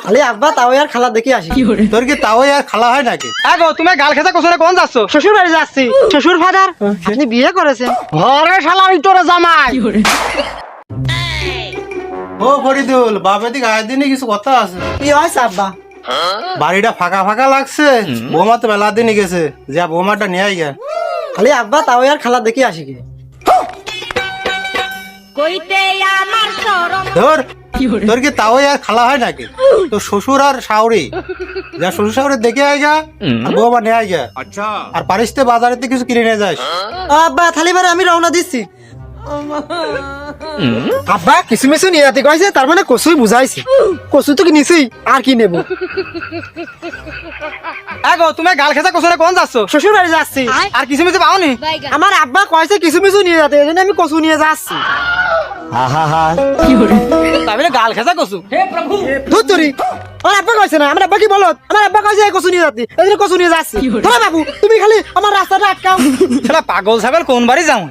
খালি আব্বা তাও আর খালা দেখি আসি। তোর কি তাও আর খালা হয় নাকি? আগো তুমি গাল খেতে কোসরে কোন যাচ্ছ? শ্বশুর বাড়ি যাচ্ছি। শ্বশুর ফাদার আপনি বিয়ে করেছেন? ঘরে শালার ইতরে জামাই। ও ফরিদুল, বাপের দিকে আয় দিনে কিছু কথা আছে। কি হয়েছে আব্বা? বাড়িটা ফাঁকা ফাঁকা লাগছে, বৌমা তো মেলা দিনই গেছে, যা বৌমাটা নিয়ে আই গে। খালি আব্বা তাও আর খালা দেখি আসি কি? ধর, তোর কি তাও আর খালা হয় নাকি? তো শ্বশুর আর শাওরি, যা শ্বশুর শাওরি দেখে আই গা, আর বৌমা নিয়ে আই গা। আর পারিস তো বাজারেতে কিছু কিনে নিয়ে যাস। আব্বা থালি বারে আমি রওনা দিচ্ছি। আব্বা কিছু মিছু নিয়ে যাতে কইছে, তার মানে কসুই বুঝাইছে। কচু তো কিনেছি, আর কি নেব? আগো তুমি গাল খেতে কোসরে কোন যাচ্ছ? শ্বশুর বাড়ি যাচ্ছি। আর কিছু মিছু পাওনি? আমার আব্বা কয়েছে কিছু মিছু নিয়ে যেতে, এই জন্য আমি কচু নিয়ে যাচ্ছি। তাই বলে গাল খেতে কসু? ধুত্তরি, আমার আব্বা কইছে না, আমার আব্বা কি বলত? আমার আব্বা কইছে এই কচু নিয়ে যাতে, এই জন্য কচু নিয়ে যাচ্ছি। ধরো বাবু, তুমি খালি আমার রাস্তাটা আটকাও। শালা পাগল ছাগল কোন বাড়ি যাও?